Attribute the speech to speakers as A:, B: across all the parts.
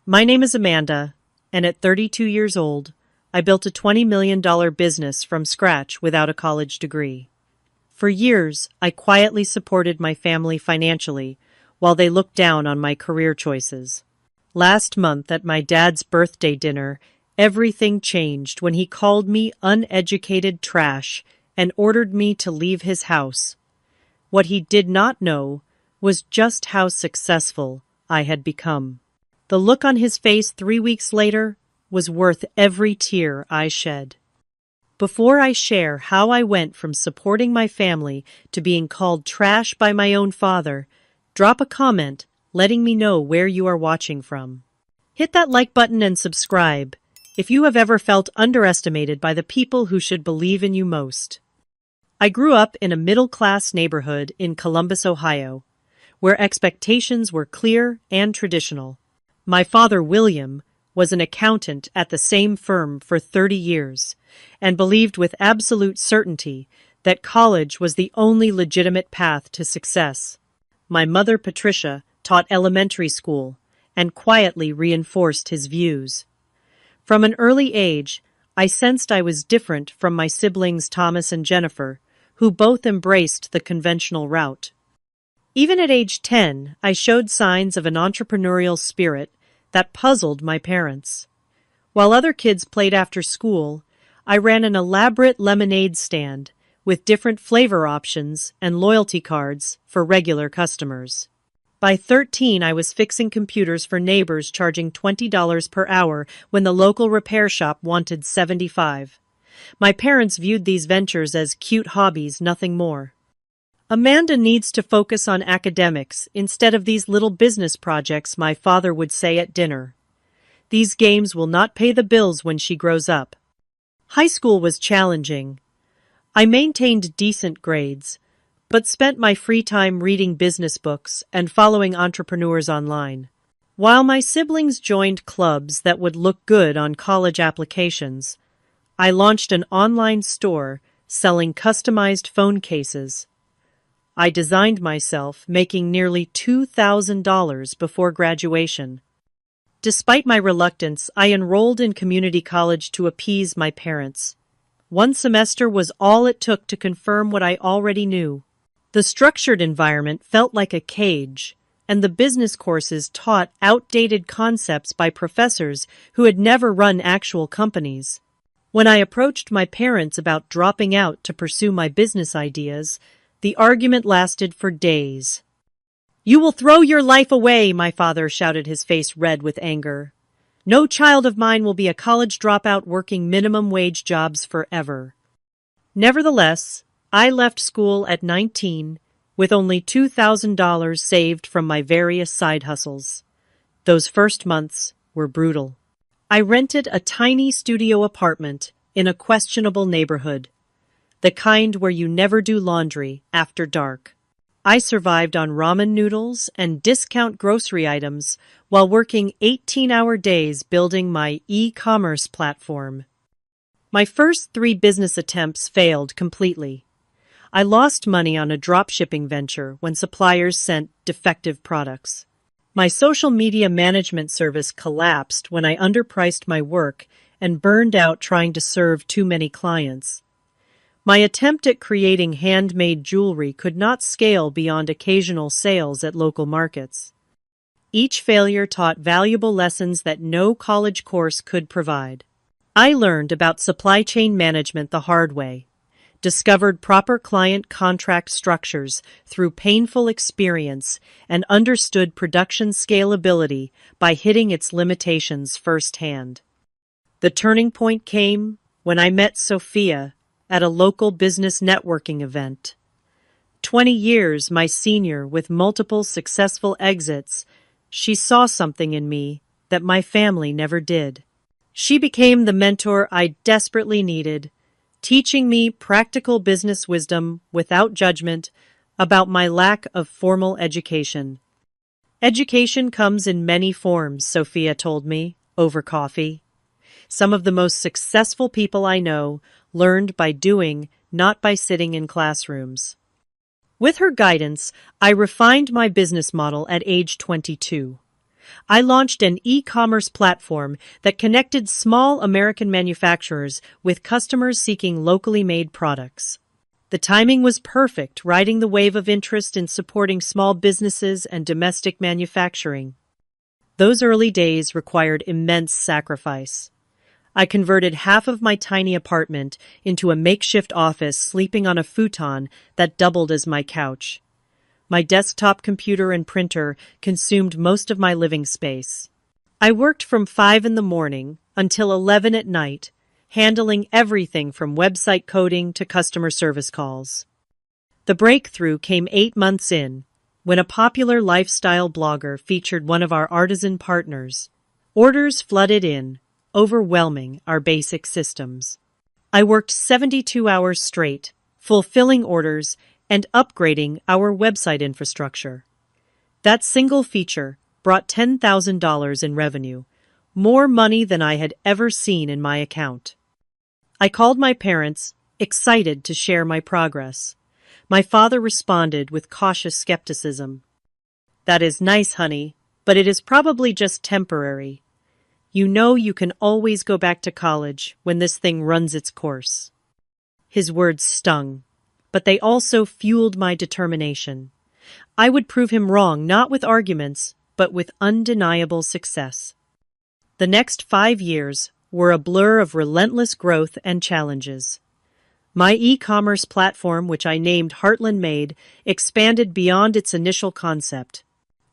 A: My name is Amanda, and at 32 years old, I built a $20 million business from scratch without a college degree. For years, I quietly supported my family financially while they looked down on my career choices. Last month at my dad's birthday dinner, everything changed when he called me uneducated trash and ordered me to leave his house. What he did not know was just how successful I had become. The look on his face 3 weeks later was worth every tear I shed. Before I share how I went from supporting my family to being called trash by my own father, drop a comment letting me know where you are watching from. Hit that like button and subscribe if you have ever felt underestimated by the people who should believe in you most. I grew up in a middle-class neighborhood in Columbus, Ohio, where expectations were clear and traditional. My father, William, was an accountant at the same firm for 30 years and believed with absolute certainty that college was the only legitimate path to success. My mother, Patricia, taught elementary school and quietly reinforced his views. From an early age, I sensed I was different from my siblings Thomas and Jennifer, who both embraced the conventional route. Even at age 10, I showed signs of an entrepreneurial spirit that puzzled my parents. While other kids played after school, I ran an elaborate lemonade stand with different flavor options and loyalty cards for regular customers. By 13, I was fixing computers for neighbors charging $20 per hour when the local repair shop wanted $75. My parents viewed these ventures as cute hobbies, nothing more. Amanda needs to focus on academics instead of these little business projects, my father would say at dinner. These games will not pay the bills when she grows up. High school was challenging. I maintained decent grades, but spent my free time reading business books and following entrepreneurs online. While my siblings joined clubs that would look good on college applications, I launched an online store selling customized phone cases. I designed myself, making nearly $2,000 before graduation. Despite my reluctance, I enrolled in community college to appease my parents. One semester was all it took to confirm what I already knew. The structured environment felt like a cage, and the business courses taught outdated concepts by professors who had never run actual companies. When I approached my parents about dropping out to pursue my business ideas, the argument lasted for days. "You will throw your life away," my father shouted, his face red with anger. "No child of mine will be a college dropout working minimum wage jobs forever." Nevertheless, I left school at 19 with only $2,000 saved from my various side hustles. Those first months were brutal. I rented a tiny studio apartment in a questionable neighborhood, the kind where you never do laundry after dark. I survived on ramen noodles and discount grocery items while working 18-hour days building my e-commerce platform. My first 3 business attempts failed completely. I lost money on a dropshipping venture when suppliers sent defective products. My social media management service collapsed when I underpriced my work and burned out trying to serve too many clients. My attempt at creating handmade jewelry could not scale beyond occasional sales at local markets. Each failure taught valuable lessons that no college course could provide. I learned about supply chain management the hard way, discovered proper client contract structures through painful experience, and understood production scalability by hitting its limitations firsthand. The turning point came when I met Sophia at a local business networking event. 20 years my senior with multiple successful exits, she saw something in me that my family never did. She became the mentor I desperately needed, teaching me practical business wisdom without judgment about my lack of formal education. "Education comes in many forms," Sophia told me, over coffee. Some of the most successful people I know learned by doing, not by sitting in classrooms. With her guidance, I refined my business model at age 22. I launched an e-commerce platform that connected small American manufacturers with customers seeking locally made products. The timing was perfect, riding the wave of interest in supporting small businesses and domestic manufacturing. Those early days required immense sacrifice. I converted half of my tiny apartment into a makeshift office, sleeping on a futon that doubled as my couch. My desktop computer and printer consumed most of my living space. I worked from 5 in the morning until 11 at night, handling everything from website coding to customer service calls. The breakthrough came 8 months in, when a popular lifestyle blogger featured one of our artisan partners. Orders flooded in, overwhelming our basic systems. I worked 72 hours straight, fulfilling orders and upgrading our website infrastructure. That single feature brought $10,000 in revenue, more money than I had ever seen in my account. I called my parents, excited to share my progress. My father responded with cautious skepticism. "That is nice, honey, but it is probably just temporary. You know you can always go back to college when this thing runs its course." His words stung, but they also fueled my determination. I would prove him wrong, not with arguments, but with undeniable success. The next 5 years were a blur of relentless growth and challenges. My e-commerce platform, which I named Heartland Made, expanded beyond its initial concept.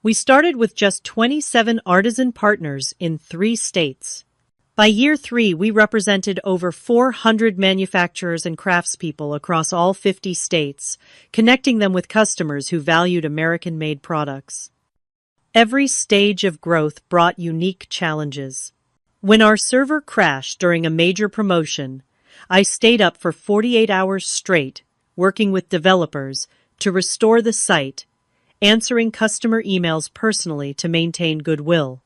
A: We started with just 27 artisan partners in 3 states. By year 3, we represented over 400 manufacturers and craftspeople across all 50 states, connecting them with customers who valued American-made products. Every stage of growth brought unique challenges. When our server crashed during a major promotion, I stayed up for 48 hours straight, working with developers to restore the site, answering customer emails personally to maintain goodwill.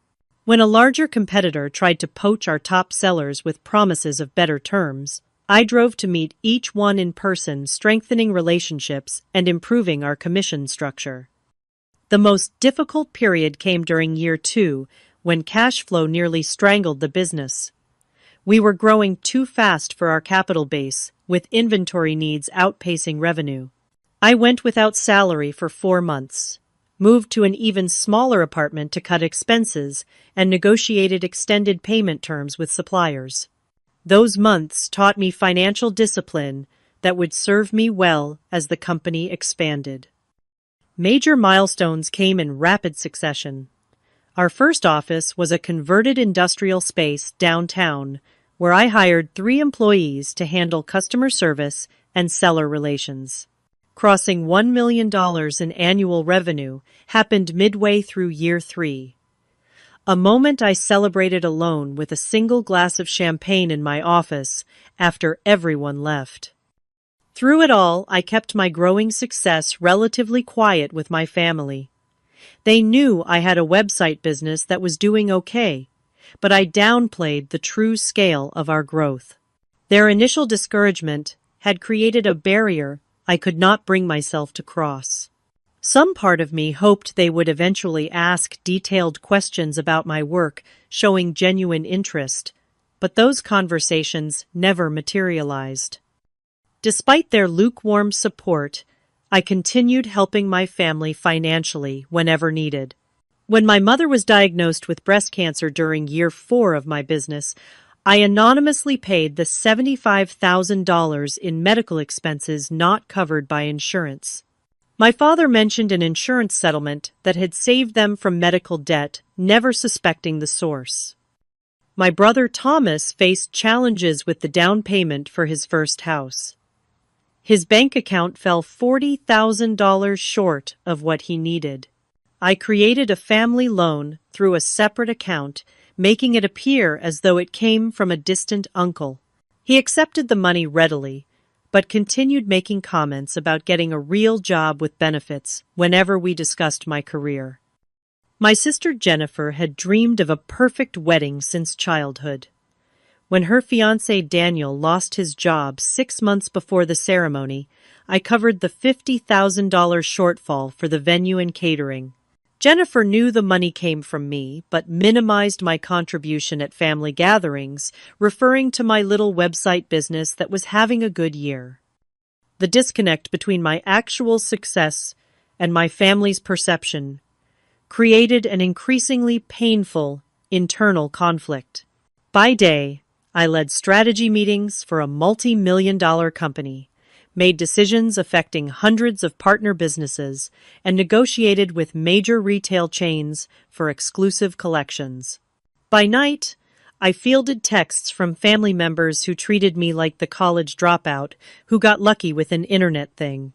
A: When a larger competitor tried to poach our top sellers with promises of better terms, I drove to meet each one in person, strengthening relationships and improving our commission structure. The most difficult period came during year 2, when cash flow nearly strangled the business. We were growing too fast for our capital base, with inventory needs outpacing revenue. I went without salary for 4 months, moved to an even smaller apartment to cut expenses, and negotiated extended payment terms with suppliers. Those months taught me financial discipline that would serve me well as the company expanded. Major milestones came in rapid succession. Our first office was a converted industrial space downtown, where I hired 3 employees to handle customer service and seller relations. Crossing $1 million in annual revenue happened midway through year 3. A moment I celebrated alone with a single glass of champagne in my office after everyone left. Through it all, I kept my growing success relatively quiet with my family. They knew I had a website business that was doing okay, but I downplayed the true scale of our growth. Their initial discouragement had created a barrier I could not bring myself to cross. Some part of me hoped they would eventually ask detailed questions about my work, showing genuine interest, but those conversations never materialized. Despite their lukewarm support, I continued helping my family financially whenever needed. When my mother was diagnosed with breast cancer during year 4 of my business, I anonymously paid the $75,000 in medical expenses not covered by insurance. My father mentioned an insurance settlement that had saved them from medical debt, never suspecting the source. My brother Thomas faced challenges with the down payment for his first house. His bank account fell $40,000 short of what he needed. I created a family loan through a separate account, making it appear as though it came from a distant uncle. He accepted the money readily, but continued making comments about getting a real job with benefits whenever we discussed my career. My sister Jennifer had dreamed of a perfect wedding since childhood. When her fiancé Daniel lost his job 6 months before the ceremony, I covered the $50,000 shortfall for the venue and catering. Jennifer knew the money came from me, but minimized my contribution at family gatherings, referring to my little website business that was having a good year. The disconnect between my actual success and my family's perception created an increasingly painful internal conflict. By day, I led strategy meetings for a multi-million-dollar company, made decisions affecting hundreds of partner businesses, and negotiated with major retail chains for exclusive collections. By night, I fielded texts from family members who treated me like the college dropout who got lucky with an internet thing.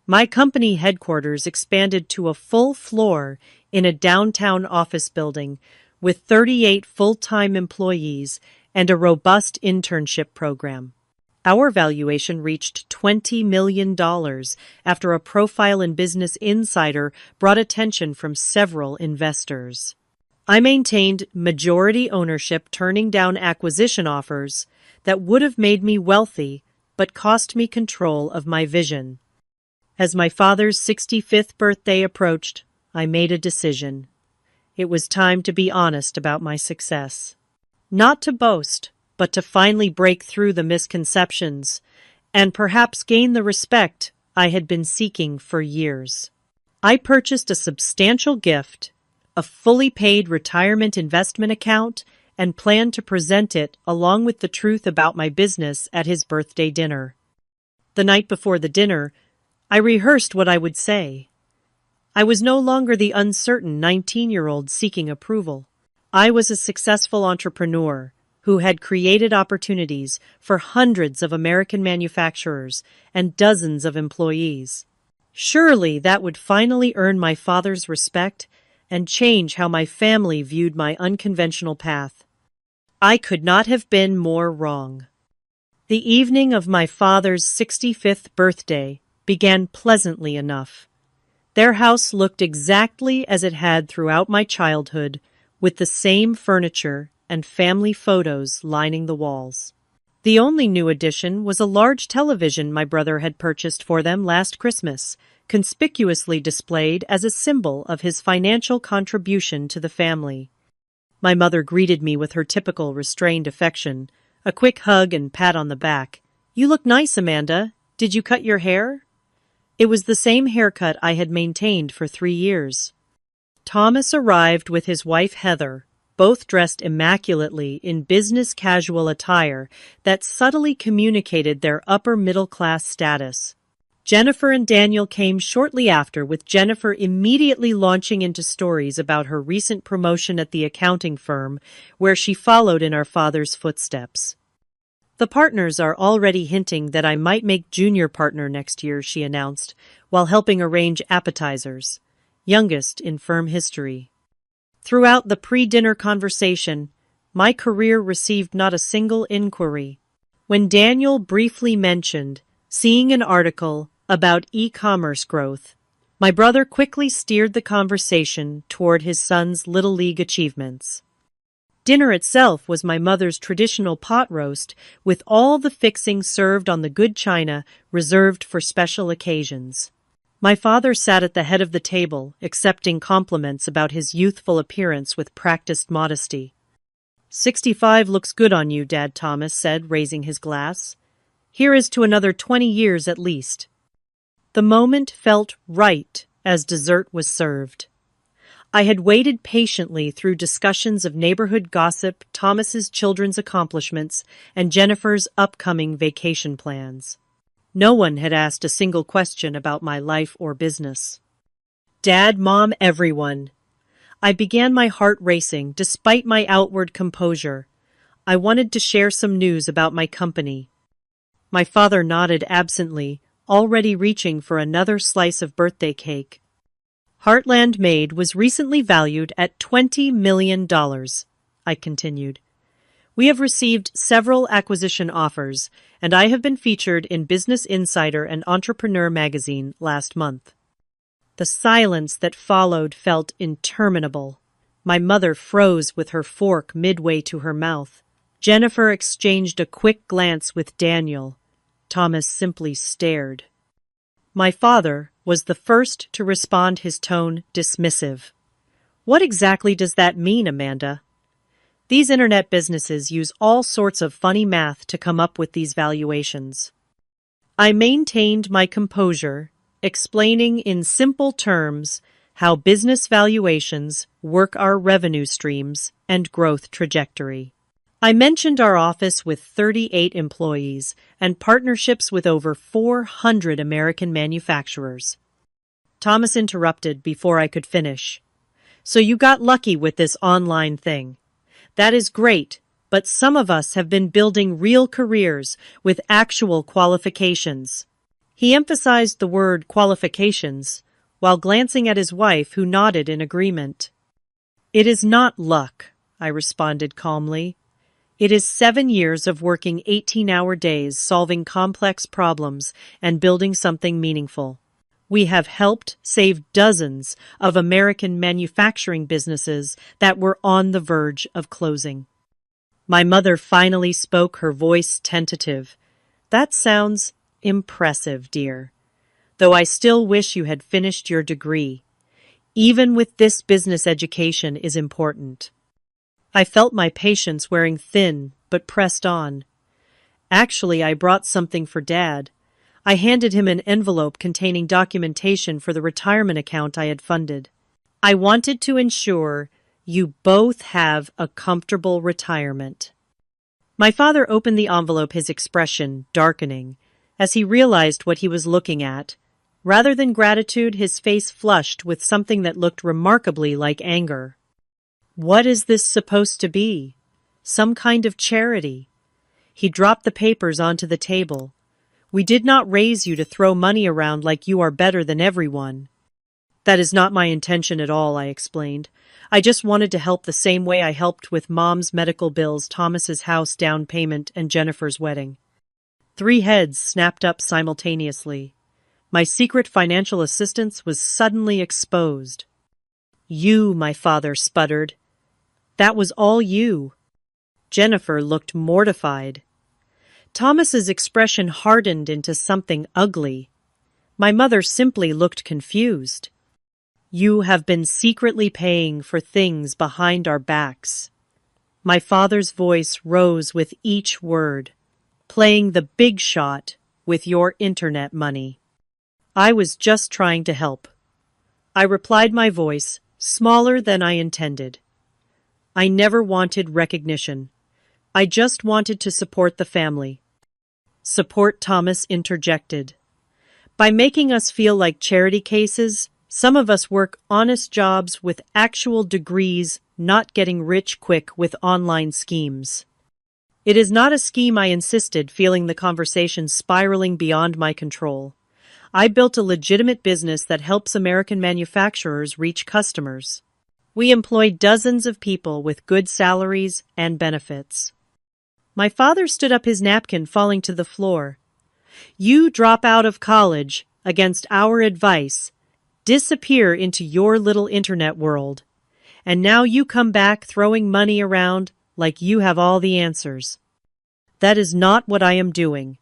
A: My company headquarters expanded to a full floor in a downtown office building with 38 full-time employees and a robust internship program. Our valuation reached $20 million after a profile in Business Insider brought attention from several investors. I maintained majority ownership, turning down acquisition offers that would have made me wealthy but cost me control of my vision. As my father's 65th birthday approached, I made a decision. It was time to be honest about my success. Not to boast, but to finally break through the misconceptions and perhaps gain the respect I had been seeking for years. I purchased a substantial gift, a fully paid retirement investment account, and planned to present it along with the truth about my business at his birthday dinner. The night before the dinner, I rehearsed what I would say. I was no longer the uncertain 19-year-old seeking approval. I was a successful entrepreneur who had created opportunities for hundreds of American manufacturers and dozens of employees. Surely that would finally earn my father's respect and change how my family viewed my unconventional path. I could not have been more wrong. The evening of my father's 65th birthday began pleasantly enough. Their house looked exactly as it had throughout my childhood, with the same furniture and family photos lining the walls. The only new addition was a large television my brother had purchased for them last Christmas, conspicuously displayed as a symbol of his financial contribution to the family. My mother greeted me with her typical restrained affection, a quick hug and pat on the back. "You look nice, Amanda. Did you cut your hair?" It was the same haircut I had maintained for 3 years. Thomas arrived with his wife Heather, both dressed immaculately in business casual attire that subtly communicated their upper-middle-class status. Jennifer and Daniel came shortly after, with Jennifer immediately launching into stories about her recent promotion at the accounting firm, where she followed in our father's footsteps. "The partners are already hinting that I might make junior partner next year," she announced, while helping arrange appetizers, youngest in firm history. Throughout the pre-dinner conversation, my career received not a single inquiry. When Daniel briefly mentioned seeing an article about e-commerce growth, my brother quickly steered the conversation toward his son's Little League achievements. Dinner itself was my mother's traditional pot roast, with all the fixings served on the good china reserved for special occasions. My father sat at the head of the table, accepting compliments about his youthful appearance with practiced modesty. 65 looks good on you, Dad," Thomas said, raising his glass. "Here is to another 20 years at least." The moment felt right as dessert was served. I had waited patiently through discussions of neighborhood gossip, Thomas's children's accomplishments, and Jennifer's upcoming vacation plans. No one had asked a single question about my life or business. Dad, Mom, everyone. I began, my heart racing despite my outward composure. I wanted to share some news about my company. My father nodded absently, already reaching for another slice of birthday cake. "Heartland Made was recently valued at $20 million, I continued. "We have received several acquisition offers, and I have been featured in Business Insider and Entrepreneur magazine last month." The silence that followed felt interminable. My mother froze with her fork midway to her mouth. Jennifer exchanged a quick glance with Daniel. Thomas simply stared. My father was the first to respond, his tone dismissive. What exactly does that mean, Amanda? These internet businesses use all sorts of funny math to come up with these valuations. I maintained my composure, explaining in simple terms how business valuations work, our revenue streams and growth trajectory. I mentioned our office with 38 employees and partnerships with over 400 American manufacturers. Thomas interrupted before I could finish. So you got lucky with this online thing. That is great, but some of us have been building real careers with actual qualifications. He emphasized the word qualifications while glancing at his wife, who nodded in agreement. It is not luck, I responded calmly. It is 7 years of working 18-hour days, solving complex problems, and building something meaningful. We have helped save dozens of American manufacturing businesses that were on the verge of closing. My mother finally spoke, her voice tentative. That sounds impressive, dear. Though I still wish you had finished your degree. Even with this, business education is important. I felt my patience wearing thin, but pressed on. Actually, I brought something for Dad. I handed him an envelope containing documentation for the retirement account I had funded. I wanted to ensure you both have a comfortable retirement. My father opened the envelope, his expression darkening, as he realized what he was looking at. Rather than gratitude, his face flushed with something that looked remarkably like anger. What is this supposed to be? Some kind of charity? He dropped the papers onto the table. We did not raise you to throw money around like you are better than everyone. That is not my intention at all, I explained. I just wanted to help the same way I helped with Mom's medical bills, Thomas's house down payment, and Jennifer's wedding. 3 heads snapped up simultaneously. My secret financial assistance was suddenly exposed. You, my father sputtered. That was all you. Jennifer looked mortified. Thomas's expression hardened into something ugly. My mother simply looked confused. You have been secretly paying for things behind our backs. My father's voice rose with each word, playing the big shot with your internet money. I was just trying to help. I replied, my voice smaller than I intended. I never wanted recognition. I just wanted to support the family. Support, Thomas interjected. By making us feel like charity cases, some of us work honest jobs with actual degrees, not getting rich quick with online schemes. It is not a scheme, I insisted, feeling the conversation spiraling beyond my control. I built a legitimate business that helps American manufacturers reach customers. We employ dozens of people with good salaries and benefits. My father stood up, his napkin falling to the floor. You drop out of college against our advice, disappear into your little internet world, and now you come back throwing money around like you have all the answers. That is not what I am doing,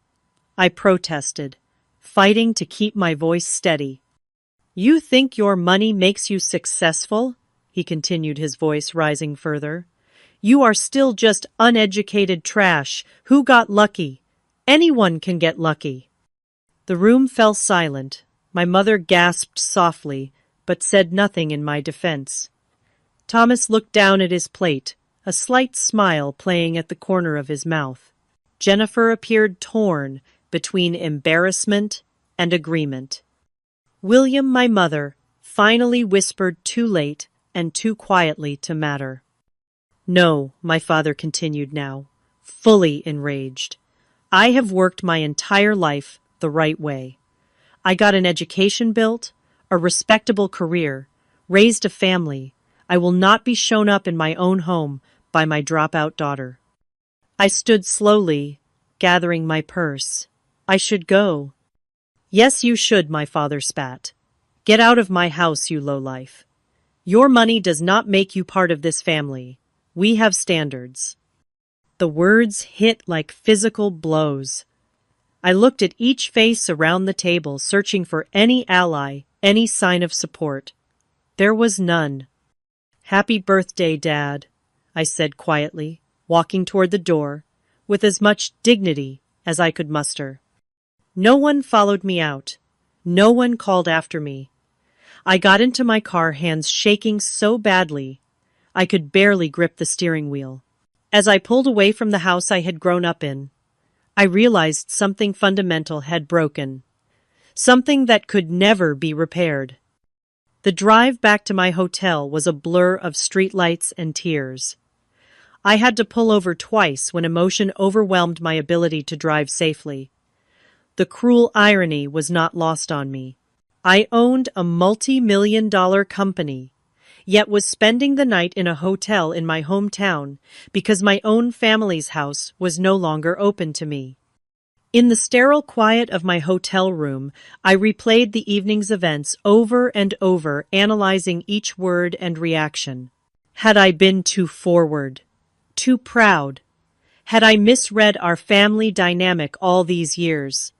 A: I protested, fighting to keep my voice steady. You think your money makes you successful? He continued, his voice rising further. You are still just uneducated trash. Who got lucky? Anyone can get lucky. The room fell silent. My mother gasped softly, but said nothing in my defense. Thomas looked down at his plate, a slight smile playing at the corner of his mouth. Jennifer appeared torn between embarrassment and agreement. William, my mother, finally whispered, too late and too quietly to matter. No, my father continued now, fully enraged. I have worked my entire life the right way. I got an education built, a respectable career, raised a family. I will not be shown up in my own home by my dropout daughter. I stood slowly, gathering my purse. I should go. Yes, you should, my father spat. Get out of my house, you lowlife. Your money does not make you part of this family. We have standards. The words hit like physical blows. I looked at each face around the table, searching for any ally, any sign of support. There was none. "Happy birthday, Dad," I said quietly, walking toward the door, with as much dignity as I could muster. No one followed me out. No one called after me. I got into my car, hands shaking so badly I could barely grip the steering wheel. As I pulled away from the house I had grown up in, I realized something fundamental had broken, something that could never be repaired. The drive back to my hotel was a blur of streetlights and tears. I had to pull over twice when emotion overwhelmed my ability to drive safely. The cruel irony was not lost on me. I owned a multi-million-dollar company, yet was spending the night in a hotel in my hometown because my own family's house was no longer open to me. In the sterile quiet of my hotel room, I replayed the evening's events over and over, analyzing each word and reaction. Had I been too forward? Too proud? Had I misread our family dynamic all these years?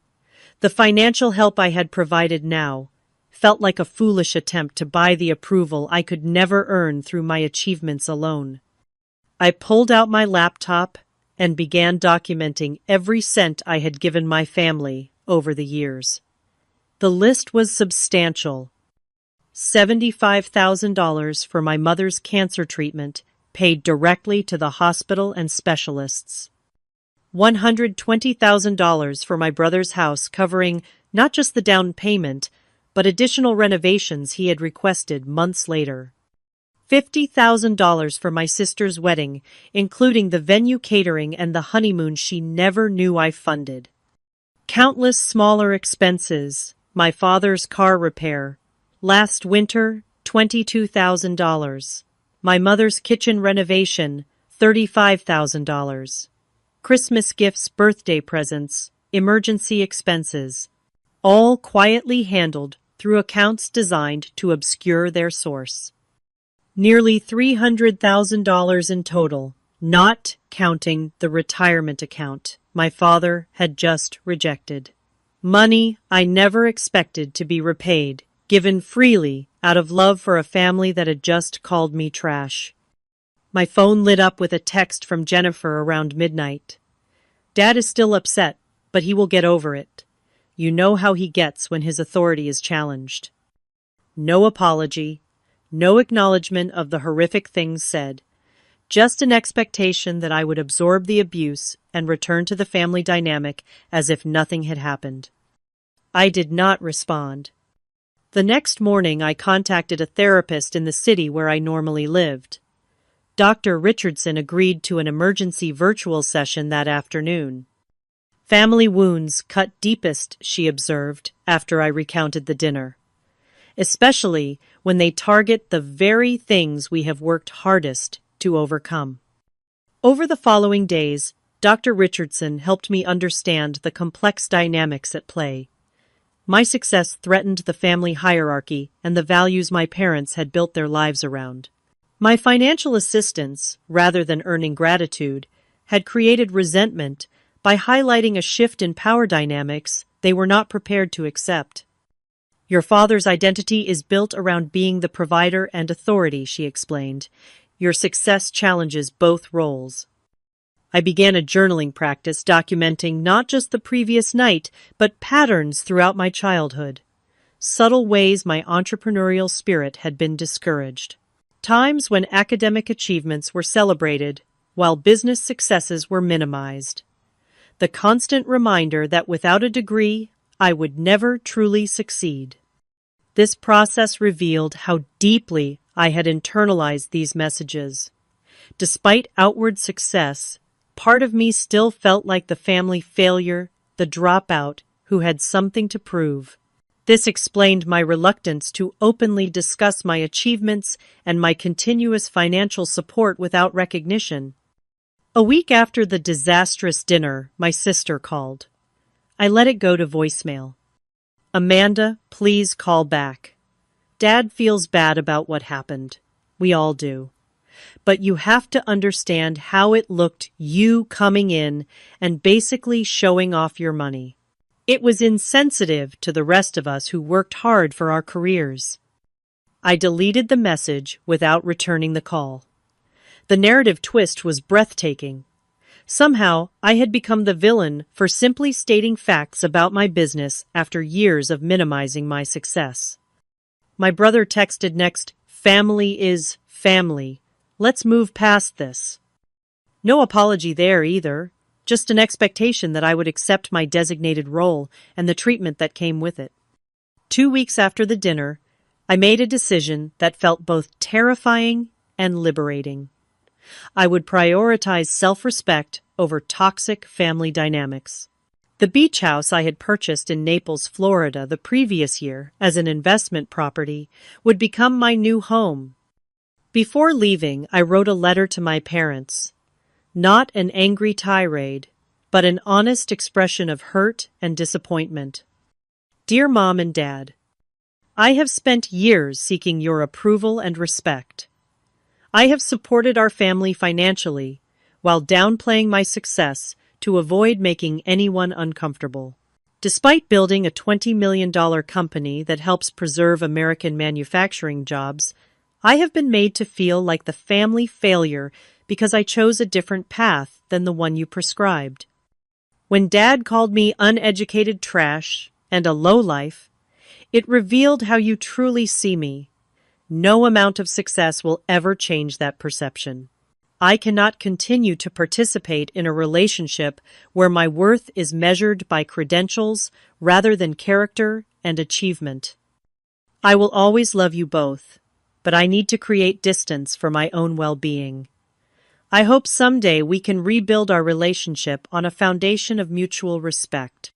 A: The financial help I had provided now felt like a foolish attempt to buy the approval I could never earn through my achievements alone. I pulled out my laptop and began documenting every cent I had given my family over the years. The list was substantial. $75,000 for my mother's cancer treatment, paid directly to the hospital and specialists. $120,000 for my brother's house, covering not just the down payment, but additional renovations he had requested months later. $50,000 for my sister's wedding, including the venue, catering, and the honeymoon she never knew I funded. Countless smaller expenses, my father's car repair. Last winter, $22,000. My mother's kitchen renovation, $35,000. Christmas gifts, birthday presents, emergency expenses, all quietly handled through accounts designed to obscure their source. Nearly $300,000 in total, not counting the retirement account my father had just rejected. Money I never expected to be repaid, given freely out of love for a family that had just called me trash. My phone lit up with a text from Jennifer around midnight. "Dad is still upset, but he will get over it. You know how he gets when his authority is challenged." No apology, no acknowledgement of the horrific things said, just an expectation that I would absorb the abuse and return to the family dynamic as if nothing had happened. I did not respond. The next morning I contacted a therapist in the city where I normally lived. Dr. Richardson agreed to an emergency virtual session that afternoon. "Family wounds cut deepest," she observed after I recounted the dinner, "especially when they target the very things we have worked hardest to overcome." Over the following days, Dr. Richardson helped me understand the complex dynamics at play. My success threatened the family hierarchy and the values my parents had built their lives around. My financial assistance, rather than earning gratitude, had created resentment by highlighting a shift in power dynamics they were not prepared to accept. "Your father's identity is built around being the provider and authority," she explained. "Your success challenges both roles." I began a journaling practice, documenting not just the previous night, but patterns throughout my childhood. Subtle ways my entrepreneurial spirit had been discouraged. Times when academic achievements were celebrated, while business successes were minimized. The constant reminder that without a degree, I would never truly succeed. This process revealed how deeply I had internalized these messages. Despite outward success, part of me still felt like the family failure, the dropout who had something to prove. This explained my reluctance to openly discuss my achievements and my continuous financial support without recognition. A week after the disastrous dinner, my sister called. I let it go to voicemail. "Amanda, please call back. Dad feels bad about what happened. We all do. But you have to understand how it looked, you coming in and basically showing off your money. It was insensitive to the rest of us who worked hard for our careers. I deleted the message without returning the call. The narrative twist was breathtaking. Somehow, I had become the villain for simply stating facts about my business after years of minimizing my success. My brother texted next, "Family is family. Let's move past this." No apology there either, just an expectation that I would accept my designated role and the treatment that came with it. 2 weeks after the dinner, I made a decision that felt both terrifying and liberating. I would prioritize self-respect over toxic family dynamics. The beach house I had purchased in Naples, Florida, the previous year as an investment property would become my new home. Before leaving, I wrote a letter to my parents. Not an angry tirade, but an honest expression of hurt and disappointment. Dear Mom and Dad, I have spent years seeking your approval and respect. I have supported our family financially while downplaying my success to avoid making anyone uncomfortable. Despite building a $20 million company that helps preserve American manufacturing jobs, I have been made to feel like the family failure because I chose a different path than the one you prescribed. When Dad called me uneducated trash and a lowlife, it revealed how you truly see me. No amount of success will ever change that perception. I cannot continue to participate in a relationship where my worth is measured by credentials rather than character and achievement. I will always love you both, but I need to create distance for my own well-being. I hope someday we can rebuild our relationship on a foundation of mutual respect.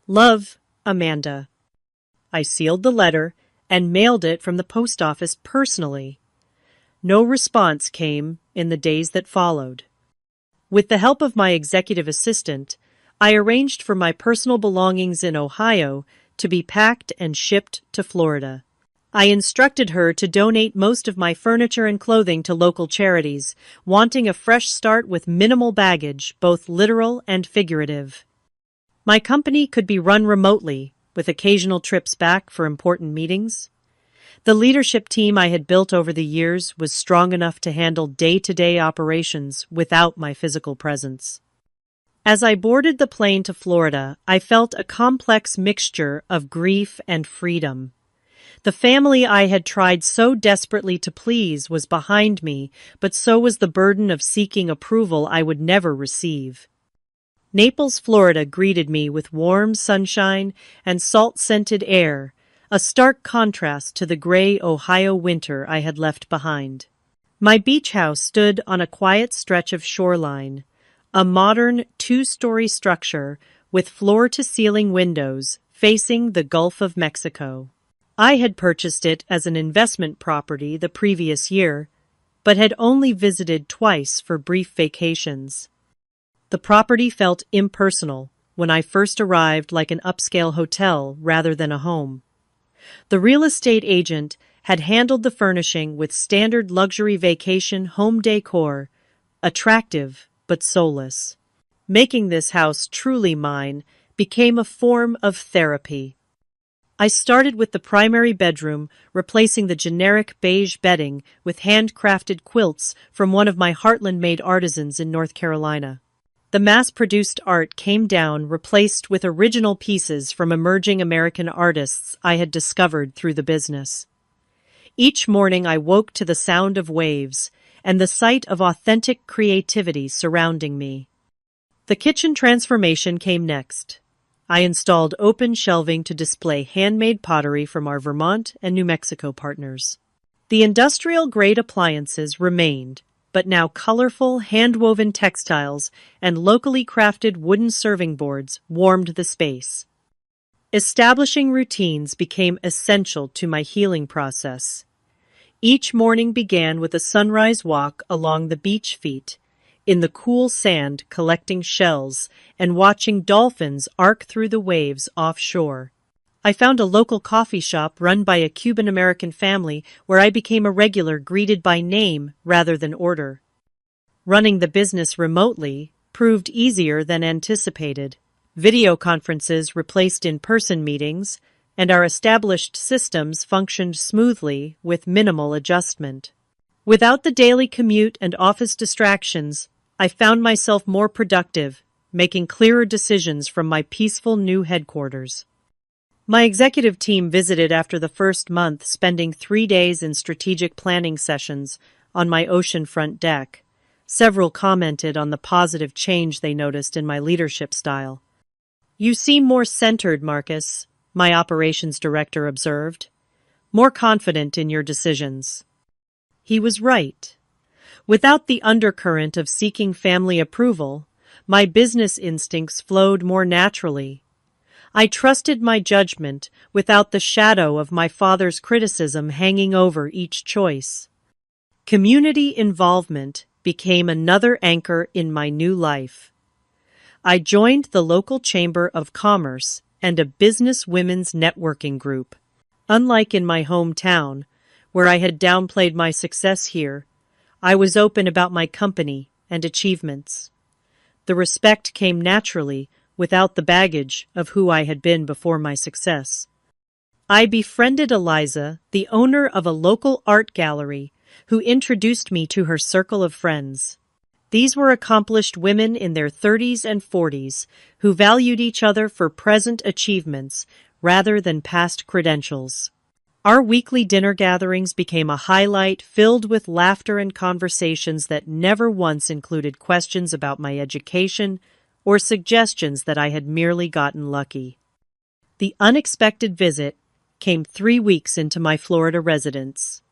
A: Love, Amanda. I sealed the letter and mailed it from the post office personally. No response came in the days that followed. With the help of my executive assistant, I arranged for my personal belongings in Ohio to be packed and shipped to Florida. I instructed her to donate most of my furniture and clothing to local charities, wanting a fresh start with minimal baggage, both literal and figurative. My company could be run remotely, with occasional trips back for important meetings. The leadership team I had built over the years was strong enough to handle day-to-day operations without my physical presence. As I boarded the plane to Florida, I felt a complex mixture of grief and freedom. The family I had tried so desperately to please was behind me, but so was the burden of seeking approval I would never receive. Naples, Florida greeted me with warm sunshine and salt-scented air, a stark contrast to the gray Ohio winter I had left behind. My beach house stood on a quiet stretch of shoreline, a modern two-story structure with floor-to-ceiling windows facing the Gulf of Mexico. I had purchased it as an investment property the previous year, but had only visited twice for brief vacations. The property felt impersonal when I first arrived, like an upscale hotel rather than a home. The real estate agent had handled the furnishing with standard luxury vacation home decor, attractive but soulless. Making this house truly mine became a form of therapy. I started with the primary bedroom, replacing the generic beige bedding with handcrafted quilts from one of my Heartland-made artisans in North Carolina. The mass-produced art came down, replaced with original pieces from emerging American artists I had discovered through the business. Each morning I woke to the sound of waves and the sight of authentic creativity surrounding me. The kitchen transformation came next. I installed open shelving to display handmade pottery from our Vermont and New Mexico partners. The industrial-grade appliances remained, but now colorful, hand-woven textiles and locally crafted wooden serving boards warmed the space. Establishing routines became essential to my healing process. Each morning began with a sunrise walk along the beach feet, in the cool sand collecting shells and watching dolphins arc through the waves offshore. I found a local coffee shop run by a Cuban-American family where I became a regular, greeted by name rather than order. Running the business remotely proved easier than anticipated. Video conferences replaced in-person meetings, and our established systems functioned smoothly with minimal adjustment. Without the daily commute and office distractions, I found myself more productive, making clearer decisions from my peaceful new headquarters. My executive team visited after the first month, spending 3 days in strategic planning sessions on my oceanfront deck. Several commented on the positive change they noticed in my leadership style. "You seem more centered, Marcus," my operations director observed. "More confident in your decisions." He was right. Without the undercurrent of seeking family approval, my business instincts flowed more naturally. I trusted my judgment without the shadow of my father's criticism hanging over each choice. Community involvement became another anchor in my new life. I joined the local Chamber of Commerce and a business women's networking group. Unlike in my hometown, where I had downplayed my success here, I was open about my company and achievements. The respect came naturally without the baggage of who I had been before my success. I befriended Eliza, the owner of a local art gallery, who introduced me to her circle of friends. These were accomplished women in their 30s and 40s who valued each other for present achievements rather than past credentials. Our weekly dinner gatherings became a highlight filled with laughter and conversations that never once included questions about my education or suggestions that I had merely gotten lucky. The unexpected visit came 3 weeks into my Florida residence.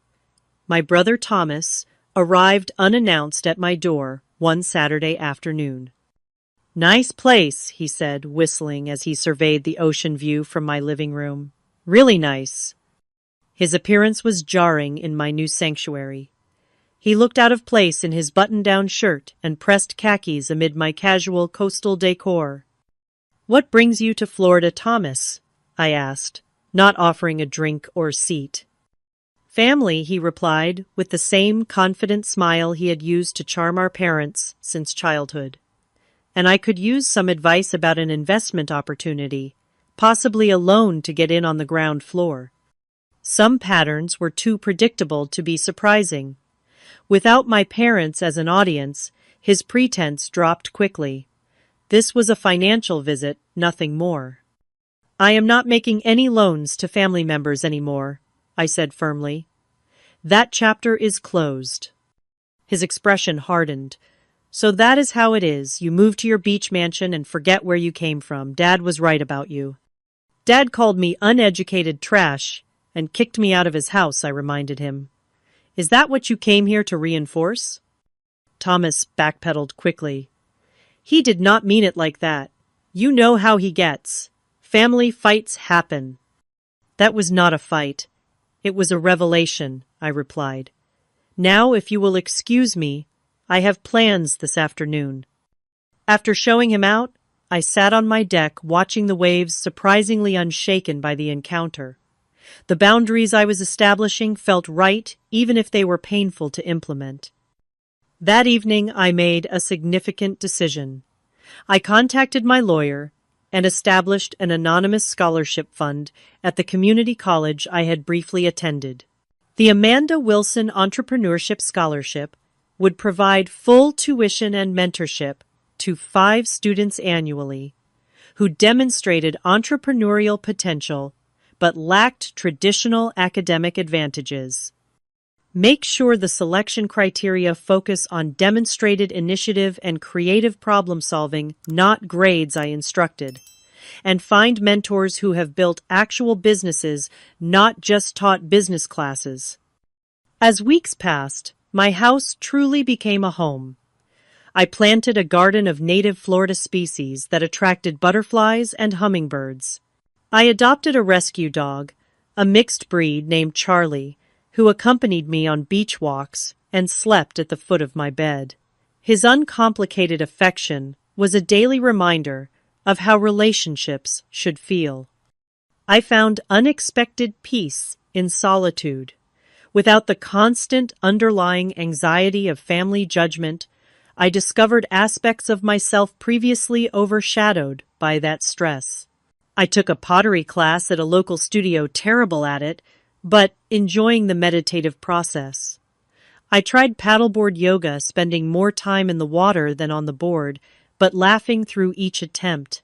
A: My brother Thomas arrived unannounced at my door one Saturday afternoon. "Nice place," he said, whistling as he surveyed the ocean view from my living room. "Really nice." His appearance was jarring in my new sanctuary. He looked out of place in his button-down shirt and pressed khakis amid my casual coastal decor. "What brings you to Florida, Thomas?" I asked, not offering a drink or seat. "Family," he replied, with the same confident smile he had used to charm our parents since childhood. "And I could use some advice about an investment opportunity, possibly a loan to get in on the ground floor." Some patterns were too predictable to be surprising. Without my parents as an audience, his pretense dropped quickly. This was a financial visit, nothing more. "I am not making any loans to family members anymore," I said firmly. "That chapter is closed." His expression hardened. "So that is how it is. You move to your beach mansion and forget where you came from. Dad was right about you." "Dad called me uneducated trash and kicked me out of his house," I reminded him. "Is that what you came here to reinforce?" Thomas backpedaled quickly. "He did not mean it like that. You know how he gets. Family fights happen." "That was not a fight. It was a revelation," I replied. "Now, if you will excuse me, I have plans this afternoon." After showing him out, I sat on my deck watching the waves surprisingly unshaken by the encounter. The boundaries I was establishing felt right, even if they were painful to implement. That evening, I made a significant decision. I contacted my lawyer and established an anonymous scholarship fund at the community college I had briefly attended. The Amanda Wilson Entrepreneurship Scholarship would provide full tuition and mentorship to 5 students annually who demonstrated entrepreneurial potential but lacked traditional academic advantages. Make sure the selection criteria focus on demonstrated initiative and creative problem solving, not grades, I instructed. And find mentors who have built actual businesses, not just taught business classes. As weeks passed, my house truly became a home. I planted a garden of native Florida species that attracted butterflies and hummingbirds. I adopted a rescue dog, a mixed breed named Charlie, who accompanied me on beach walks and slept at the foot of my bed. His uncomplicated affection was a daily reminder of how relationships should feel. I found unexpected peace in solitude. Without the constant underlying anxiety of family judgment, I discovered aspects of myself previously overshadowed by that stress. I took a pottery class at a local studio, terrible at it, but enjoying the meditative process. I tried paddleboard yoga, spending more time in the water than on the board, but laughing through each attempt.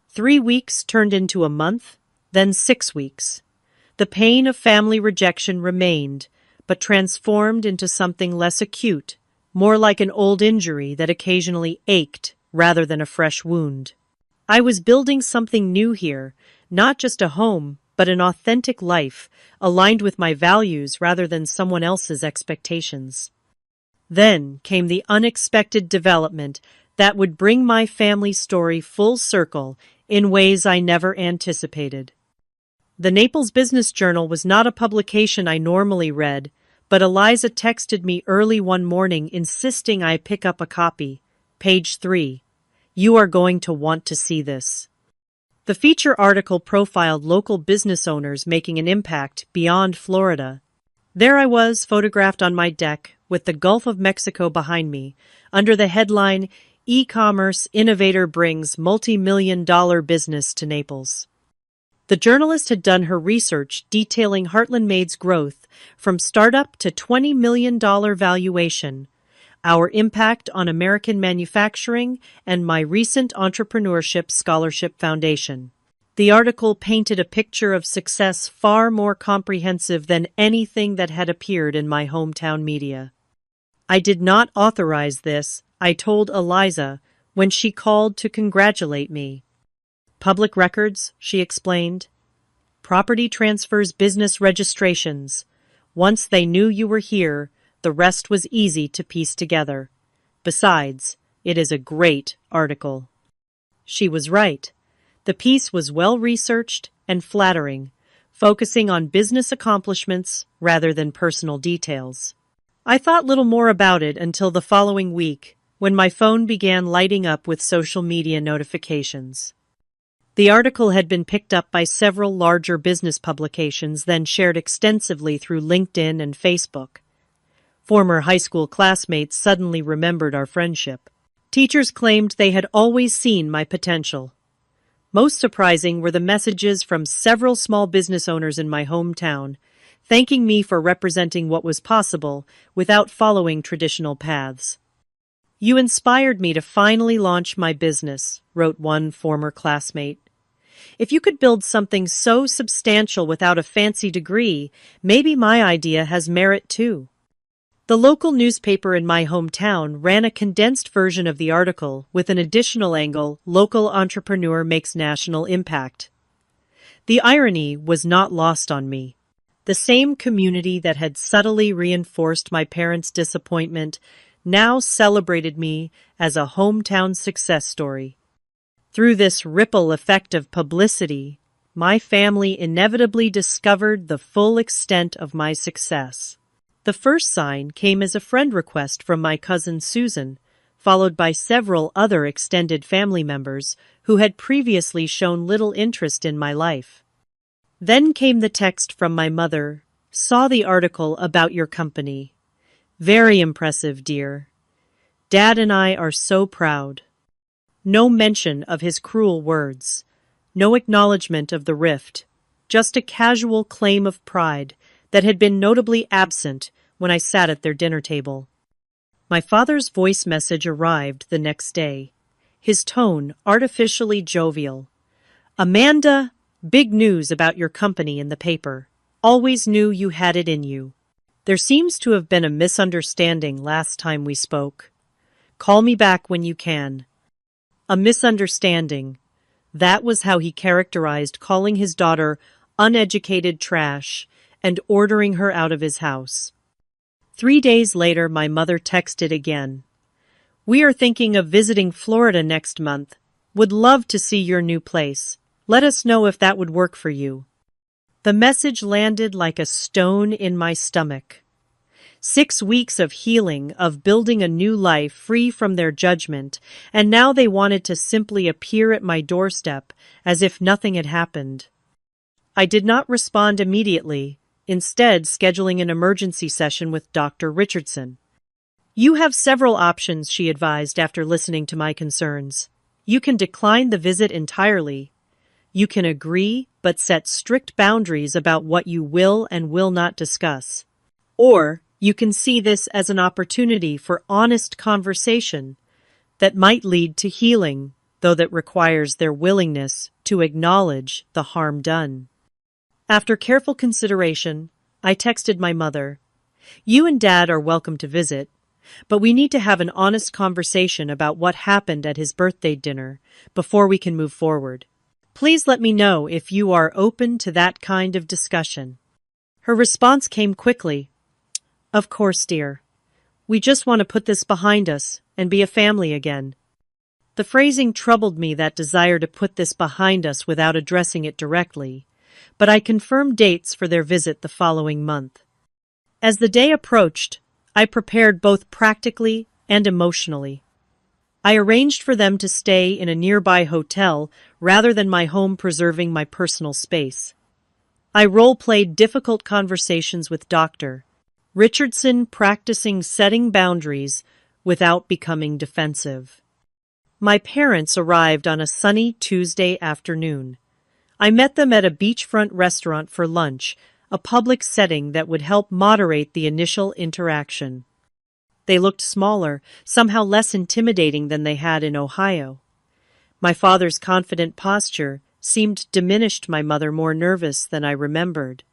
A: 3 weeks turned into a month, then 6 weeks. The pain of family rejection remained, but transformed into something less acute, more like an old injury that occasionally ached rather than a fresh wound. I was building something new here, not just a home, but an authentic life, aligned with my values rather than someone else's expectations. Then came the unexpected development that would bring my family story full circle in ways I never anticipated. The Naples Business Journal was not a publication I normally read, but Eliza texted me early one morning insisting I pick up a copy. Page 3. You are going to want to see this. The feature article profiled local business owners making an impact beyond Florida. There I was, photographed on my deck, with the Gulf of Mexico behind me, under the headline, E-commerce innovator brings multi-million-dollar business to Naples. The journalist had done her research detailing Heartland Made's growth from startup to $20 million valuation, our impact on American manufacturing, and my recent entrepreneurship scholarship foundation. The article painted a picture of success far more comprehensive than anything that had appeared in my hometown media. I did not authorize this, I told Eliza when she called to congratulate me. Public records, she explained. Property transfers, business registrations. Once they knew you were here, the rest was easy to piece together. Besides, it is a great article. She was right. The piece was well-researched and flattering, focusing on business accomplishments rather than personal details. I thought little more about it until the following week, when my phone began lighting up with social media notifications. The article had been picked up by several larger business publications, then shared extensively through LinkedIn and Facebook. Former high school classmates suddenly remembered our friendship. Teachers claimed they had always seen my potential. Most surprising were the messages from several small business owners in my hometown, thanking me for representing what was possible without following traditional paths. You inspired me to finally launch my business, wrote one former classmate. If you could build something so substantial without a fancy degree, maybe my idea has merit too. The local newspaper in my hometown ran a condensed version of the article with an additional angle, local entrepreneur makes national impact. The irony was not lost on me. The same community that had subtly reinforced my parents' disappointment now celebrated me as a hometown success story. Through this ripple effect of publicity, my family inevitably discovered the full extent of my success. The first sign came as a friend request from my cousin Susan, followed by several other extended family members who had previously shown little interest in my life. Then came the text from my mother, "Saw the article about your company. Very impressive, dear. Dad and I are so proud." No mention of his cruel words, no acknowledgement of the rift, just a casual claim of pride that had been notably absent when I sat at their dinner table. My father's voice message arrived the next day, his tone artificially jovial. "Amanda, big news about your company in the paper. Always knew you had it in you. There seems to have been a misunderstanding last time we spoke. Call me back when you can." A misunderstanding. That was how he characterized calling his daughter uneducated trash and ordering her out of his house. 3 days later, my mother texted again. "We are thinking of visiting Florida next month. Would love to see your new place. Let us know if that would work for you." The message landed like a stone in my stomach. 6 weeks of healing, of building a new life free from their judgment, and now they wanted to simply appear at my doorstep as if nothing had happened. I did not respond immediately, instead scheduling an emergency session with Dr. Richardson. You have several options, she advised after listening to my concerns. You can decline the visit entirely. You can agree but set strict boundaries about what you will and will not discuss. Or you can see this as an opportunity for honest conversation that might lead to healing, though that requires their willingness to acknowledge the harm done. After careful consideration, I texted my mother, "You and Dad are welcome to visit, but we need to have an honest conversation about what happened at his birthday dinner before we can move forward. Please let me know if you are open to that kind of discussion." Her response came quickly. "Of course, dear. We just want to put this behind us and be a family again." The phrasing troubled me, that desire to put this behind us without addressing it directly, but I confirmed dates for their visit the following month. As the day approached, I prepared both practically and emotionally. I arranged for them to stay in a nearby hotel rather than my home, preserving my personal space. I role-played difficult conversations with Dr. Richardson, practicing setting boundaries without becoming defensive. My parents arrived on a sunny Tuesday afternoon. I met them at a beachfront restaurant for lunch, a public setting that would help moderate the initial interaction. They looked smaller, somehow less intimidating than they had in Ohio. My father's confident posture seemed diminished, my mother more nervous than I remembered.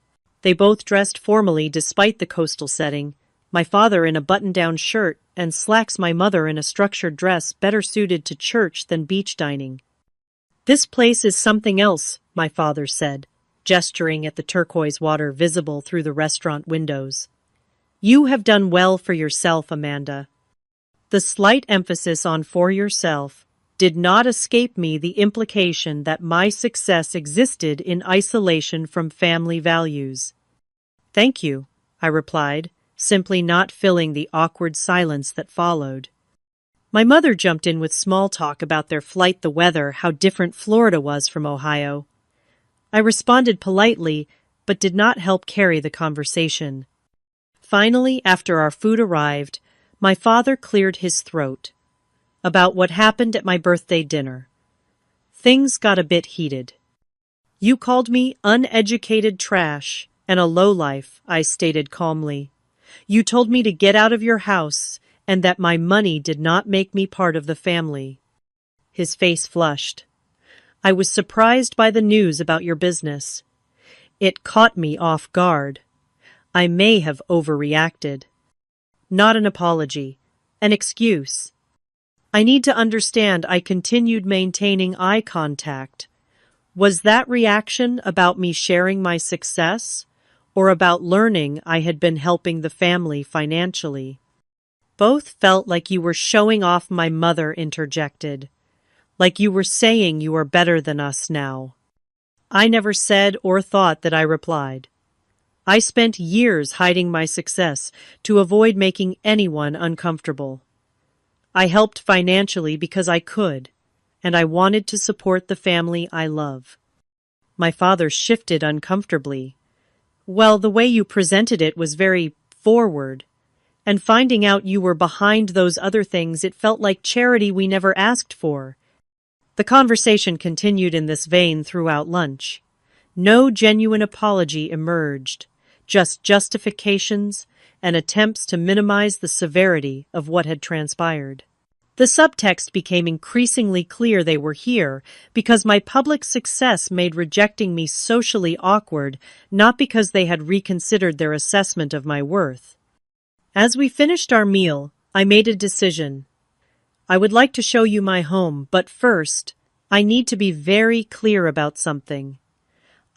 A: They both dressed formally despite the coastal setting, my father in a button-down shirt and slacks, my mother in a structured dress better suited to church than beach dining. "This place is something else," my father said, gesturing at the turquoise water visible through the restaurant windows. "You have done well for yourself, Amanda." The slight emphasis on "for yourself" did not escape me the implication that my success existed in isolation from family values. "Thank you," I replied, simply not filling the awkward silence that followed. My mother jumped in with small talk about their flight, the weather, how different Florida was from Ohio. I responded politely, but did not help carry the conversation. Finally, after our food arrived, my father cleared his throat. About what happened at my birthday dinner. Things got a bit heated. "You called me uneducated trash and a lowlife," I stated calmly. "You told me to get out of your house and that my money did not make me part of the family." His face flushed. "I was surprised by the news about your business. It caught me off guard. I may have overreacted." Not an apology, an excuse. "I need to understand," I continued, maintaining eye contact. "Was that reaction about me sharing my success, or about learning I had been helping the family financially?" "Both felt like you were showing off," my mother interjected. "Like you were saying you are better than us now." I never said or thought that, I replied. I spent years hiding my success to avoid making anyone uncomfortable. I helped financially because I could, and I wanted to support the family I love. My father shifted uncomfortably. "Well, the way you presented it was very forward. And finding out you were behind those other things, it felt like charity we never asked for." The conversation continued in this vein throughout lunch. No genuine apology emerged, just justifications and attempts to minimize the severity of what had transpired. The subtext became increasingly clear: they were here because my public success made rejecting me socially awkward, not because they had reconsidered their assessment of my worth. As we finished our meal, I made a decision. "I would like to show you my home, but first, I need to be very clear about something.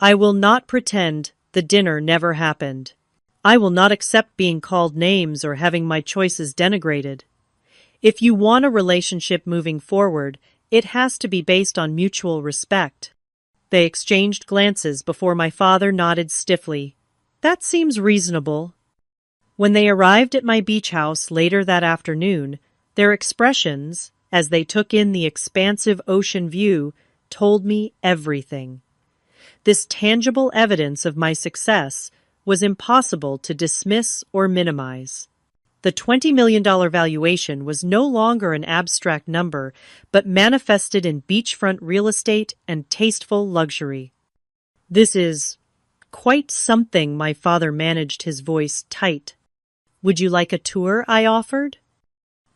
A: I will not pretend the dinner never happened. I will not accept being called names or having my choices denigrated. If you want a relationship moving forward, it has to be based on mutual respect." They exchanged glances before my father nodded stiffly. "That seems reasonable." When they arrived at my beach house later that afternoon, their expressions, as they took in the expansive ocean view, told me everything. This tangible evidence of my success was impossible to dismiss or minimize. The $20 million valuation was no longer an abstract number, but manifested in beachfront real estate and tasteful luxury. "This is quite something," my father managed, his voice tight. "Would you like a tour?" I offered.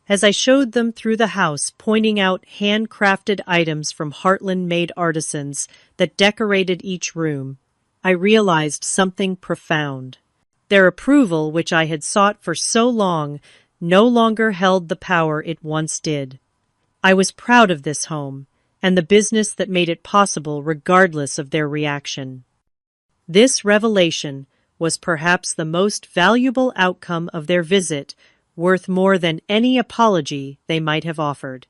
A: As I showed them through the house, pointing out handcrafted items from Heartland-made artisans that decorated each room, I realized something profound. Their approval, which I had sought for so long, no longer held the power it once did. I was proud of this home, and the business that made it possible regardless of their reaction. This revelation was perhaps the most valuable outcome of their visit, worth more than any apology they might have offered.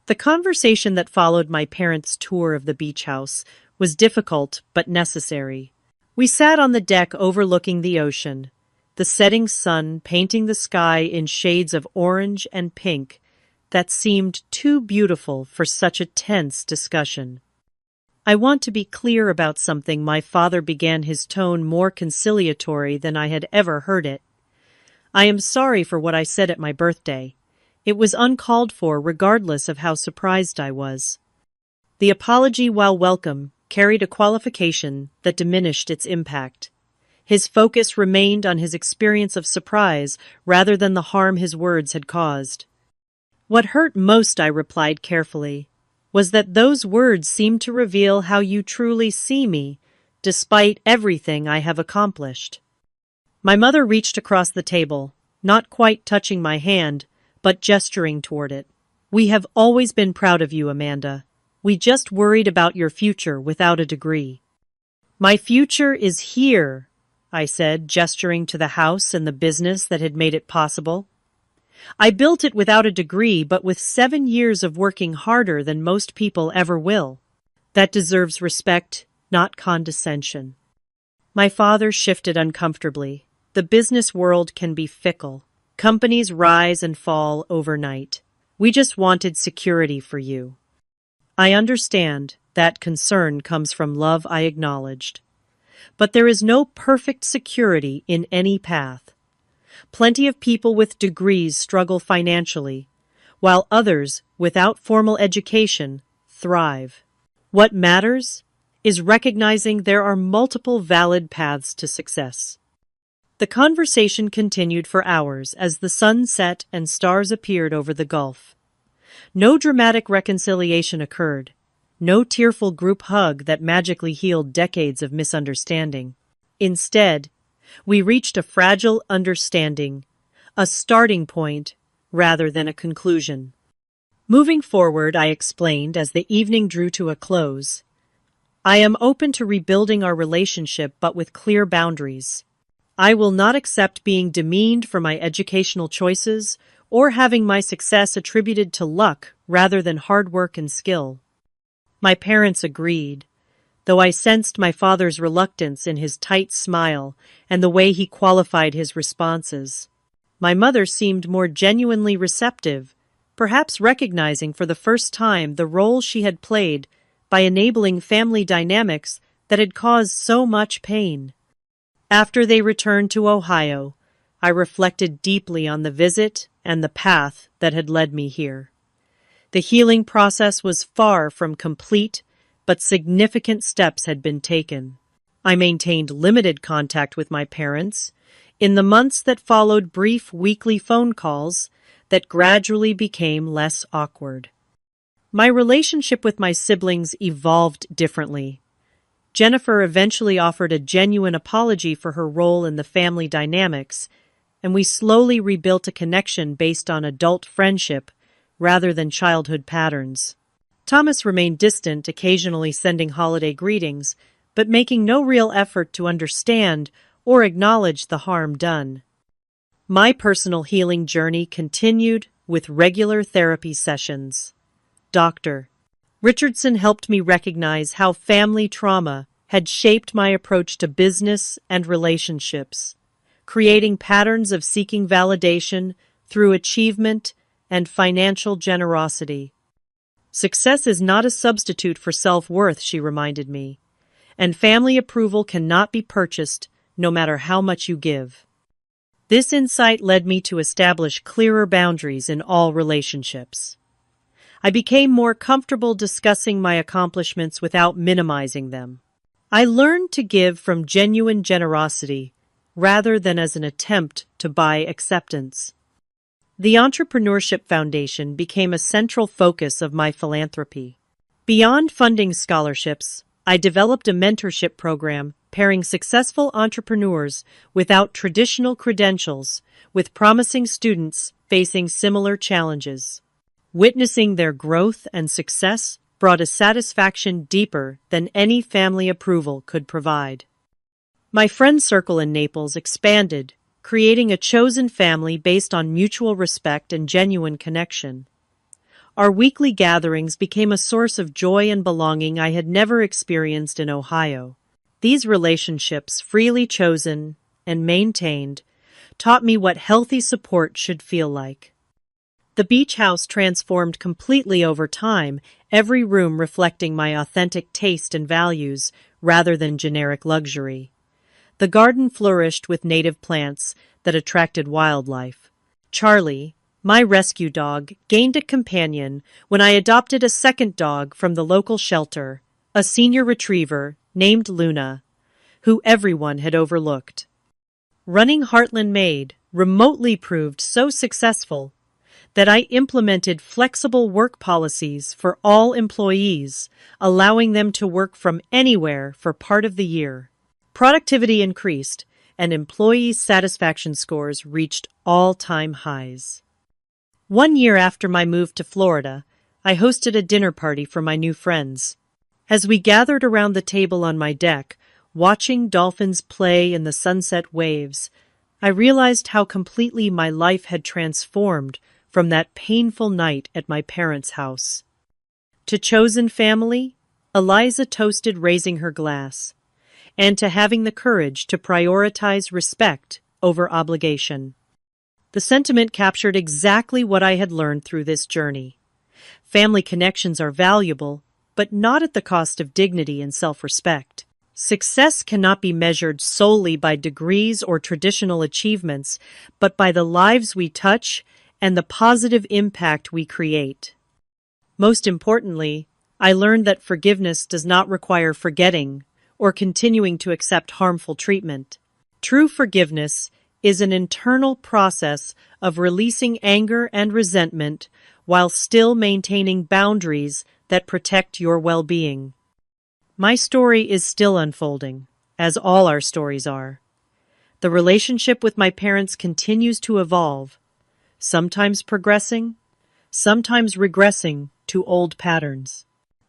A: The conversation that followed my parents' tour of the beach house was difficult but necessary. We sat on the deck overlooking the ocean, the setting sun painting the sky in shades of orange and pink that seemed too beautiful for such a tense discussion. "I want to be clear about something," my father began, his tone more conciliatory than I had ever heard it. "I am sorry for what I said at my birthday. It was uncalled for, regardless of how surprised I was." The apology, while welcome, carried a qualification that diminished its impact. His focus remained on his experience of surprise rather than the harm his words had caused. "What hurt most," I replied carefully, "was that those words seemed to reveal how you truly see me, despite everything I have accomplished." My mother reached across the table, not quite touching my hand, but gesturing toward it. "We have always been proud of you, Amanda. We just worried about your future without a degree." "My future is here," I said, gesturing to the house and the business that had made it possible. "I built it without a degree, but with 7 years of working harder than most people ever will. That deserves respect, not condescension." My father shifted uncomfortably. The business world can be fickle. Companies rise and fall overnight. "We just wanted security for you." "I understand. That concern comes from love," I acknowledged. "But there is no perfect security in any path. Plenty of people with degrees struggle financially, while others, without formal education, thrive. What matters is recognizing there are multiple valid paths to success." The conversation continued for hours as the sun set and stars appeared over the gulf. No dramatic reconciliation occurred, no tearful group hug that magically healed decades of misunderstanding. Instead, we reached a fragile understanding, a starting point rather than a conclusion. "Moving forward," I explained as the evening drew to a close, "I am open to rebuilding our relationship, but with clear boundaries. I will not accept being demeaned for my educational choices or having my success attributed to luck rather than hard work and skill." My parents agreed, though I sensed my father's reluctance in his tight smile and the way he qualified his responses. My mother seemed more genuinely receptive, perhaps recognizing for the first time the role she had played by enabling family dynamics that had caused so much pain. After they returned to Ohio, I reflected deeply on the visit and the path that had led me here. The healing process was far from complete, but significant steps had been taken. I maintained limited contact with my parents. In the months that followed, brief weekly phone calls that gradually became less awkward. My relationship with my siblings evolved differently. Jennifer eventually offered a genuine apology for her role in the family dynamics, and we slowly rebuilt a connection based on adult friendship rather than childhood patterns. Thomas remained distant, occasionally sending holiday greetings, but making no real effort to understand or acknowledge the harm done. My personal healing journey continued with regular therapy sessions. Dr. Richardson helped me recognize how family trauma had shaped my approach to business and relationships, creating patterns of seeking validation through achievement and financial generosity. "Success is not a substitute for self-worth," she reminded me, "and family approval cannot be purchased no matter how much you give." This insight led me to establish clearer boundaries in all relationships. I became more comfortable discussing my accomplishments without minimizing them. I learned to give from genuine generosity rather than as an attempt to buy acceptance. The Entrepreneurship Foundation became a central focus of my philanthropy. Beyond funding scholarships, I developed a mentorship program pairing successful entrepreneurs without traditional credentials with promising students facing similar challenges. Witnessing their growth and success brought a satisfaction deeper than any family approval could provide. My friend circle in Naples expanded, creating a chosen family based on mutual respect and genuine connection. Our weekly gatherings became a source of joy and belonging I had never experienced in Ohio. These relationships, freely chosen and maintained, taught me what healthy support should feel like. The beach house transformed completely over time, every room reflecting my authentic taste and values rather than generic luxury. The garden flourished with native plants that attracted wildlife. Charlie, my rescue dog, gained a companion when I adopted a second dog from the local shelter, a senior retriever named Luna, who everyone had overlooked. Running Heartland Maid remotely proved so successful that I implemented flexible work policies for all employees, allowing them to work from anywhere for part of the year. Productivity increased, and employee satisfaction scores reached all-time highs. 1 year after my move to Florida, I hosted a dinner party for my new friends. As we gathered around the table on my deck, watching dolphins play in the sunset waves, I realized how completely my life had transformed from that painful night at my parents' house. To chosen family, Eliza toasted raising her glass, and to having the courage to prioritize respect over obligation. The sentiment captured exactly what I had learned through this journey. Family connections are valuable, but not at the cost of dignity and self-respect. Success cannot be measured solely by degrees or traditional achievements, but by the lives we touch and the positive impact we create. Most importantly, I learned that forgiveness does not require forgetting or continuing to accept harmful treatment. True forgiveness is an internal process of releasing anger and resentment while still maintaining boundaries that protect your well-being. My story is still unfolding, as all our stories are. The relationship with my parents continues to evolve, sometimes progressing, sometimes regressing to old patterns.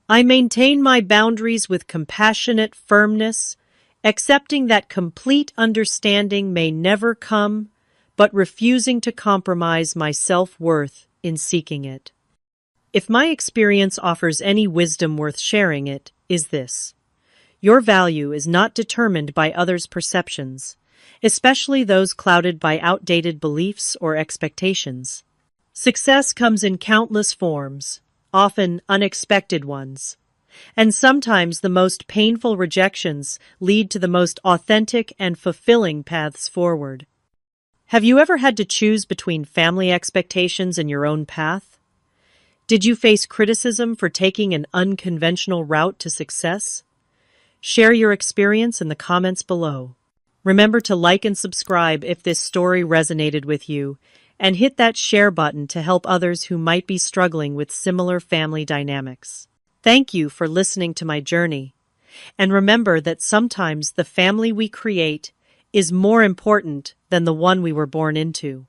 A: I maintain my boundaries with compassionate firmness, accepting that complete understanding may never come, but refusing to compromise my self-worth in seeking it. If my experience offers any wisdom worth sharing, it is this: your value is not determined by others' perceptions, especially those clouded by outdated beliefs or expectations. Success comes in countless forms, often unexpected ones, and sometimes the most painful rejections lead to the most authentic and fulfilling paths forward. Have you ever had to choose between family expectations and your own path? Did you face criticism for taking an unconventional route to success? Share your experience in the comments below. Remember to like and subscribe if this story resonated with you, and hit that share button to help others who might be struggling with similar family dynamics. Thank you for listening to my journey, and remember that sometimes the family we create is more important than the one we were born into.